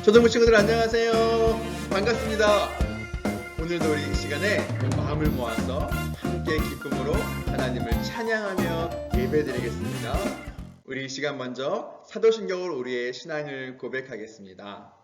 초등부 친구들 안녕하세요. 반갑습니다. 오늘도 우리 이 시간에 마음을 모아서 함께 기쁨으로 하나님을 찬양하며 예배드리겠습니다. 우리 이 시간 먼저 사도신경으로 우리의 신앙을 고백하겠습니다.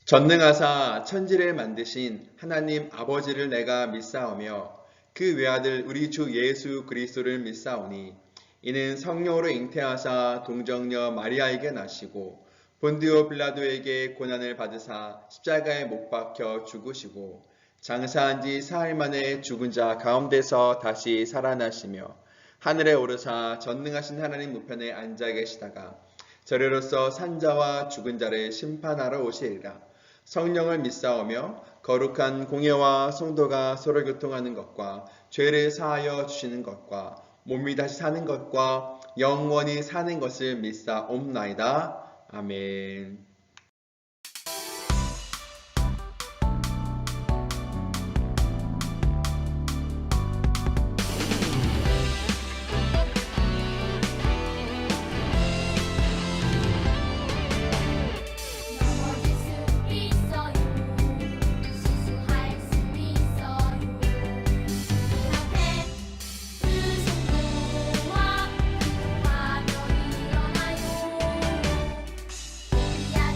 전능하사 천지를 만드신 하나님 아버지를 내가 믿사오며 그 외아들 우리 주 예수 그리스도를 믿사오니 이는 성령으로 잉태하사 동정녀 마리아에게 나시고 본디오 빌라도에게 고난을 받으사 십자가에 못 박혀 죽으시고 장사한 지 사흘 만에 죽은 자 가운데서 다시 살아나시며 하늘에 오르사 전능하신 하나님 우편에 앉아 계시다가 저리로서 산자와 죽은 자를 심판하러 오시리라. 성령을 믿사오며 거룩한 공예와 성도가 서로 교통하는 것과 죄를 사하여 주시는 것과 몸이 다시 사는 것과 영원히 사는 것을 믿사옵나이다. 아멘. 야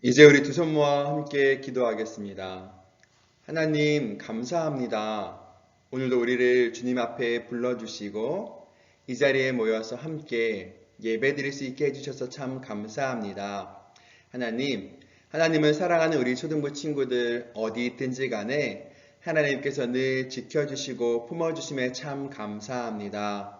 이제 우리 두 손 모아 함께 기도하겠습니다. 하나님, 감사합니다. 오늘도 우리를 주님 앞에 불러주시고 이 자리에 모여서 함께 예배드릴 수 있게 해주셔서 참 감사합니다. 하나님을 사랑하는 우리 초등부 친구들 어디 있든지 간에 하나님께서 늘 지켜주시고 품어주심에 참 감사합니다.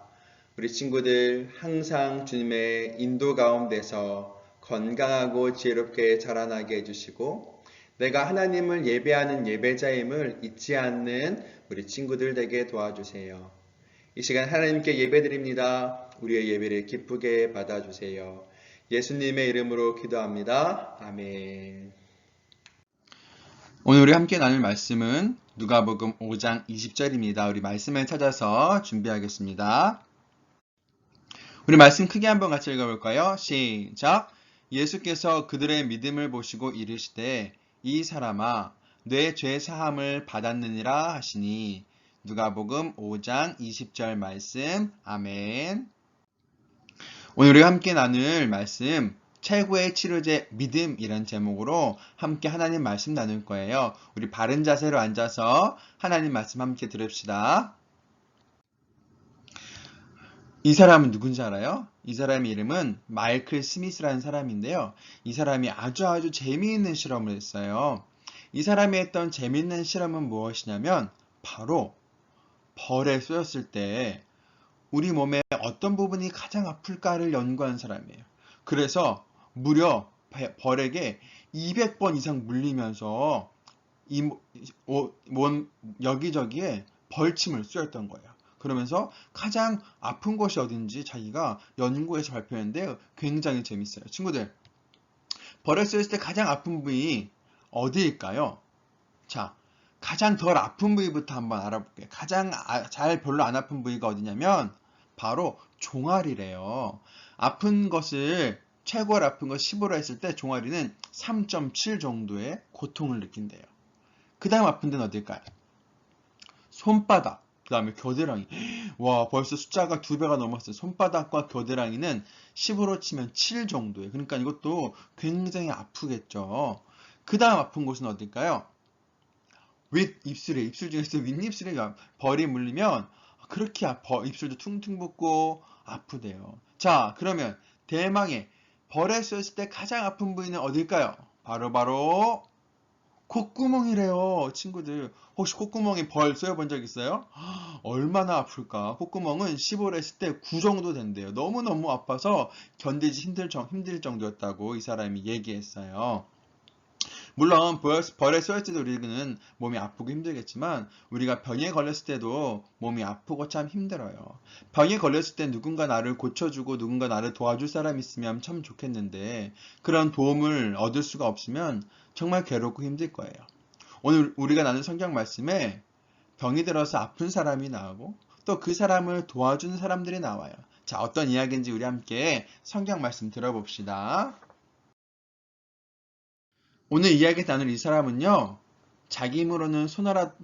우리 친구들 항상 주님의 인도 가운데서 건강하고 지혜롭게 자라나게 해주시고 내가 하나님을 예배하는 예배자임을 잊지 않는 우리 친구들 되게 도와주세요. 이 시간 하나님께 예배드립니다. 우리의 예배를 기쁘게 받아주세요. 예수님의 이름으로 기도합니다. 아멘. 오늘 우리 함께 나눌 말씀은 누가복음 5장 20절입니다. 우리 말씀을 찾아서 준비하겠습니다. 우리 말씀 크게 한번 같이 읽어볼까요? 시작! 예수께서 그들의 믿음을 보시고 이르시되 이 사람아 내 죄 사함을 받았느니라 하시니 누가복음 5장 20절 말씀. 아멘. 오늘 우리가 함께 나눌 말씀 최고의 치료제 믿음이란 제목으로 함께 하나님 말씀 나눌 거예요. 우리 바른 자세로 앉아서 하나님 말씀 함께 들읍시다. 이 사람은 누군지 알아요? 이 사람의 이름은 마이클 스미스라는 사람인데요. 이 사람이 아주 재미있는 실험을 했어요. 이 사람이 했던 재미있는 실험은 무엇이냐면 바로 벌에 쏘였을 때 우리 몸의 어떤 부분이 가장 아플까를 연구한 사람이에요. 그래서 무려 벌에게 200번 이상 물리면서 여기저기에 벌침을 쏘였던 거예요. 그러면서 가장 아픈 곳이 어딘지 자기가 연구해서 발표했는데 굉장히 재밌어요. 친구들, 벌에 쏘였을 때 가장 아픈 부위 어디일까요? 자, 가장 덜 아픈 부위부터 한번 알아볼게요. 가장 별로 안 아픈 부위가 어디냐면 바로 종아리래요. 최고 아픈 것 10으로 했을 때 종아리는 3.7 정도의 고통을 느낀대요. 그 다음 아픈 데는 어딜까요? 손바닥, 그 다음에 겨드랑이. 와, 벌써 숫자가 2배가 넘었어요. 손바닥과 겨드랑이는 10으로 치면 7 정도예요. 그러니까 이것도 굉장히 아프겠죠. 그 다음 아픈 곳은 어딜까요? 윗입술에, 입술 중에서 윗입술에 벌이 물리면 그렇게 입술도 퉁퉁 붓고 아프대요. 자, 그러면 대망의 벌에 쏘였을 때 가장 아픈 부위는 어딜까요? 바로 콧구멍이래요. 친구들, 혹시 콧구멍에 벌 쏘여본 적 있어요? 얼마나 아플까? 콧구멍은 15를 했을 때 9 정도 된대요. 너무너무 아파서 견디기 힘들 정도였다고 이 사람이 얘기했어요. 물론 벌에 쏘였을 때도 우리는 몸이 아프고 힘들겠지만 우리가 병에 걸렸을 때도 몸이 아프고 참 힘들어요. 병에 걸렸을 때 누군가 나를 고쳐주고 누군가 나를 도와줄 사람이 있으면 참 좋겠는데 그런 도움을 얻을 수가 없으면 정말 괴롭고 힘들 거예요. 오늘 우리가 나눈 성경 말씀에 병이 들어서 아픈 사람이 나오고 또 그 사람을 도와주는 사람들이 나와요. 자, 어떤 이야기인지 우리 함께 성경 말씀 들어봅시다. 오늘 이야기 나눌 이 사람은요, 자기 힘으로는 손가락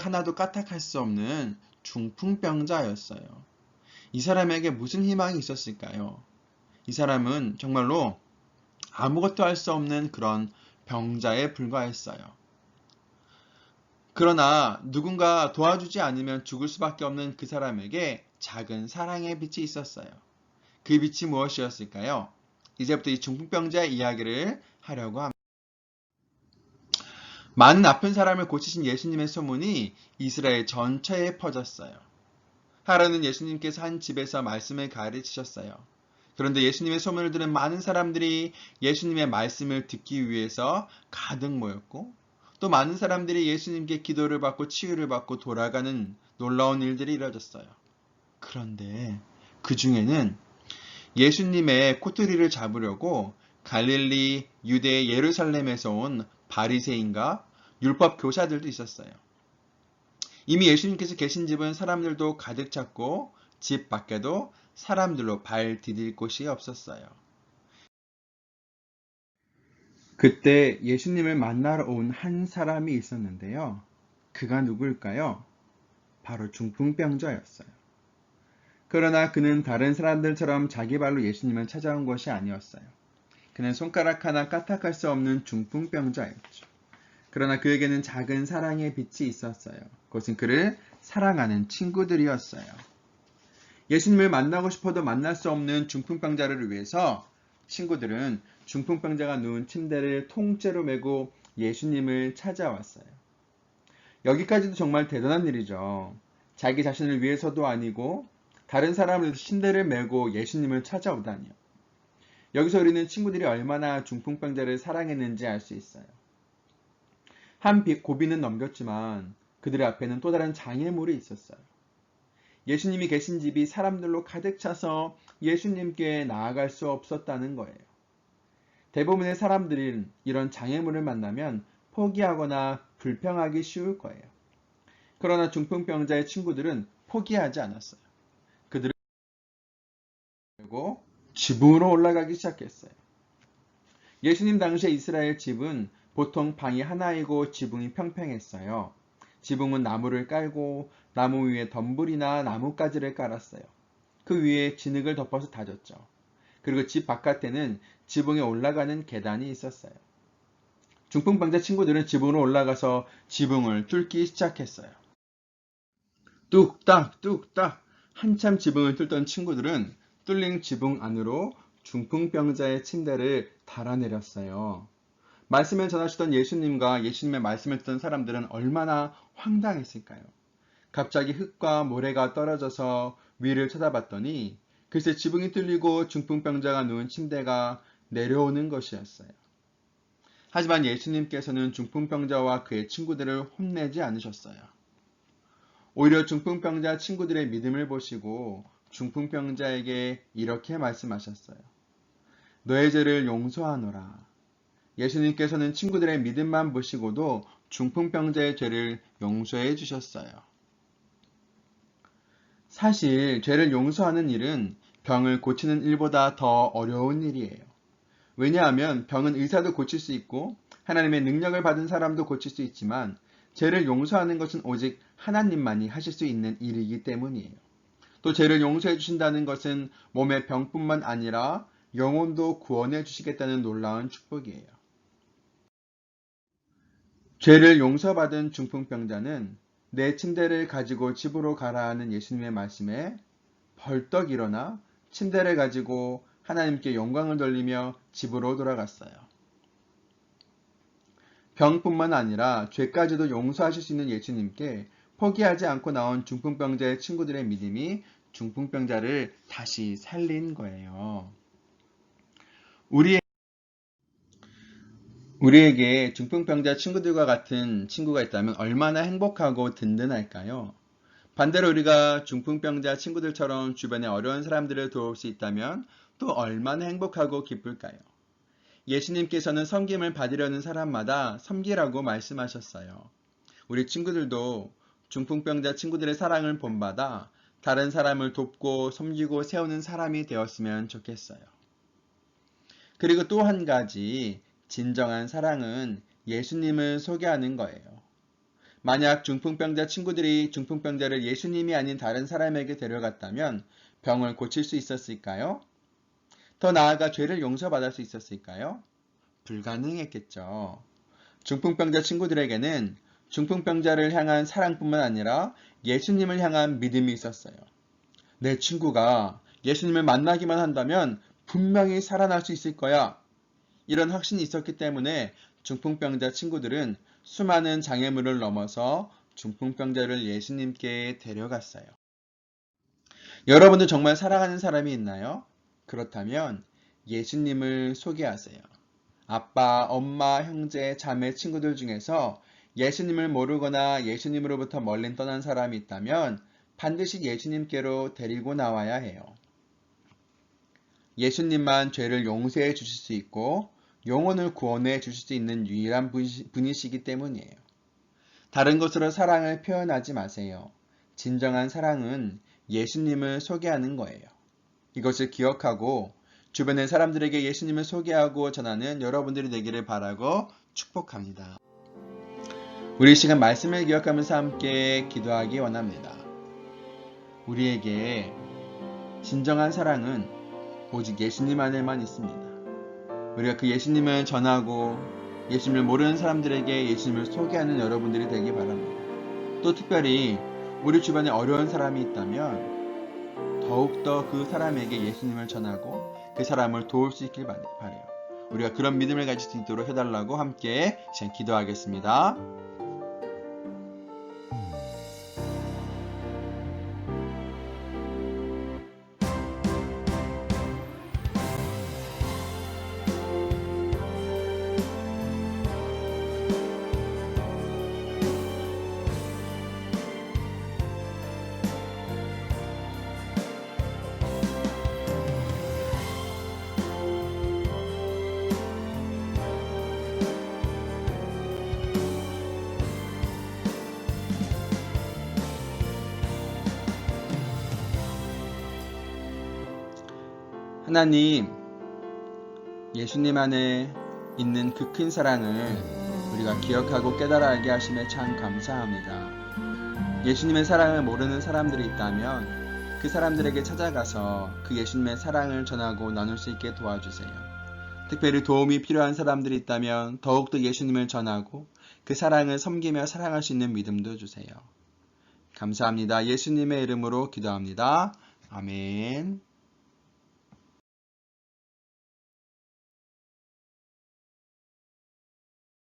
하나도 까딱할 수 없는 중풍병자였어요. 이 사람에게 무슨 희망이 있었을까요? 이 사람은 정말로 아무것도 할 수 없는 그런 병자에 불과했어요. 그러나 누군가 도와주지 않으면 죽을 수밖에 없는 그 사람에게 작은 사랑의 빛이 있었어요. 그 빛이 무엇이었을까요? 이제부터 이 중풍병자의 이야기를 하려고 합니다. 많은 아픈 사람을 고치신 예수님의 소문이 이스라엘 전체에 퍼졌어요. 하루는 예수님께서 한 집에서 말씀을 가르치셨어요. 그런데 예수님의 소문을 들은 많은 사람들이 예수님의 말씀을 듣기 위해서 가득 모였고 또 많은 사람들이 예수님께 기도를 받고 치유를 받고 돌아가는 놀라운 일들이 이루어졌어요. 그런데 그 중에는 예수님의 코트리를 잡으려고 갈릴리, 유대, 예루살렘에서 온 바리새인과 율법 교사들도 있었어요. 이미 예수님께서 계신 집은 사람들도 가득 찼고 집 밖에도 사람들로 발 디딜 곳이 없었어요. 그때 예수님을 만나러 온 한 사람이 있었는데요. 그가 누구일까요? 바로 중풍병자였어요. 그러나 그는 다른 사람들처럼 자기 발로 예수님을 찾아온 것이 아니었어요. 그는 손가락 하나 까딱할 수 없는 중풍병자였죠. 그러나 그에게는 작은 사랑의 빛이 있었어요. 그것은 그를 사랑하는 친구들이었어요. 예수님을 만나고 싶어도 만날 수 없는 중풍병자를 위해서 친구들은 중풍병자가 누운 침대를 통째로 메고 예수님을 찾아왔어요. 여기까지도 정말 대단한 일이죠. 자기 자신을 위해서도 아니고 다른 사람을 위해서 침대를 메고 예수님을 찾아오다니요. 여기서 우리는 친구들이 얼마나 중풍병자를 사랑했는지 알 수 있어요. 한 고비는 넘겼지만 그들의 앞에는 또 다른 장애물이 있었어요. 예수님이 계신 집이 사람들로 가득 차서 예수님께 나아갈 수 없었다는 거예요. 대부분의 사람들이 이런 장애물을 만나면 포기하거나 불평하기 쉬울 거예요. 그러나 중풍병자의 친구들은 포기하지 않았어요. 그들은 그리고 지붕으로 올라가기 시작했어요. 예수님 당시의 이스라엘 집은 보통 방이 하나이고 지붕이 평평했어요. 지붕은 나무를 깔고 나무 위에 덤불이나 나뭇가지를 깔았어요. 그 위에 진흙을 덮어서 다졌죠. 그리고 집 바깥에는 지붕에 올라가는 계단이 있었어요. 중풍병자 친구들은 지붕으로 올라가서 지붕을 뚫기 시작했어요. 뚝딱 뚝딱 한참 지붕을 뚫던 친구들은 뚫린 지붕 안으로 중풍병자의 침대를 달아내렸어요. 말씀을 전하시던 예수님과 예수님의 말씀을 듣던 사람들은 얼마나 황당했을까요? 갑자기 흙과 모래가 떨어져서 위를 쳐다봤더니 글쎄 지붕이 뚫리고 중풍병자가 누운 침대가 내려오는 것이었어요. 하지만 예수님께서는 중풍병자와 그의 친구들을 혼내지 않으셨어요. 오히려 중풍병자 친구들의 믿음을 보시고 중풍병자에게 이렇게 말씀하셨어요. 너의 죄를 용서하노라. 예수님께서는 친구들의 믿음만 보시고도 중풍병자의 죄를 용서해 주셨어요. 사실 죄를 용서하는 일은 병을 고치는 일보다 더 어려운 일이에요. 왜냐하면 병은 의사도 고칠 수 있고 하나님의 능력을 받은 사람도 고칠 수 있지만 죄를 용서하는 것은 오직 하나님만이 하실 수 있는 일이기 때문이에요. 또 죄를 용서해 주신다는 것은 몸의 병뿐만 아니라 영혼도 구원해 주시겠다는 놀라운 축복이에요. 죄를 용서받은 중풍병자는 내 침대를 가지고 집으로 가라 하는 예수님의 말씀에 벌떡 일어나 침대를 가지고 하나님께 영광을 돌리며 집으로 돌아갔어요. 병뿐만 아니라 죄까지도 용서하실 수 있는 예수님께 포기하지 않고 나온 중풍병자의 친구들의 믿음이 중풍병자를 다시 살린 거예요. 우리에게 중풍병자 친구들과 같은 친구가 있다면 얼마나 행복하고 든든할까요? 반대로 우리가 중풍병자 친구들처럼 주변에 어려운 사람들을 도울 수 있다면 또 얼마나 행복하고 기쁠까요? 예수님께서는 섬김을 받으려는 사람마다 섬기라고 말씀하셨어요. 우리 친구들도 중풍병자 친구들의 사랑을 본받아 다른 사람을 돕고 섬기고 세우는 사람이 되었으면 좋겠어요. 그리고 또 한 가지, 진정한 사랑은 예수님을 소개하는 거예요. 만약 중풍병자 친구들이 중풍병자를 예수님이 아닌 다른 사람에게 데려갔다면 병을 고칠 수 있었을까요? 더 나아가 죄를 용서받을 수 있었을까요? 불가능했겠죠. 중풍병자 친구들에게는 중풍병자를 향한 사랑뿐만 아니라 예수님을 향한 믿음이 있었어요. 내 친구가 예수님을 만나기만 한다면 분명히 살아날 수 있을 거야. 이런 확신이 있었기 때문에 중풍병자 친구들은 수많은 장애물을 넘어서 중풍병자를 예수님께 데려갔어요. 여러분도 정말 사랑하는 사람이 있나요? 그렇다면 예수님을 소개하세요. 아빠, 엄마, 형제, 자매, 친구들 중에서 예수님을 모르거나 예수님으로부터 멀리 떠난 사람이 있다면 반드시 예수님께로 데리고 나와야 해요. 예수님만 죄를 용서해 주실 수 있고 영혼을 구원해 주실 수 있는 유일한 분이시기 때문이에요. 다른 것으로 사랑을 표현하지 마세요. 진정한 사랑은 예수님을 소개하는 거예요. 이것을 기억하고 주변의 사람들에게 예수님을 소개하고 전하는 여러분들이 되기를 바라고 축복합니다. 우리 시간 말씀을 기억하면서 함께 기도하기 원합니다. 우리에게 진정한 사랑은 오직 예수님 안에만 있습니다. 우리가 그 예수님을 전하고 예수님을 모르는 사람들에게 예수님을 소개하는 여러분들이 되기 바랍니다. 또 특별히 우리 주변에 어려운 사람이 있다면 더욱더 그 사람에게 예수님을 전하고 그 사람을 도울 수 있길 바라요. 우리가 그런 믿음을 가질 수 있도록 해달라고 함께 기도하겠습니다. 하나님, 예수님 안에 있는 그 큰 사랑을 우리가 기억하고 깨달아 알게 하심에 참 감사합니다. 예수님의 사랑을 모르는 사람들이 있다면 그 사람들에게 찾아가서 그 예수님의 사랑을 전하고 나눌 수 있게 도와주세요. 특별히 도움이 필요한 사람들이 있다면 더욱더 예수님을 전하고 그 사랑을 섬기며 사랑할 수 있는 믿음도 주세요. 감사합니다. 예수님의 이름으로 기도합니다. 아멘.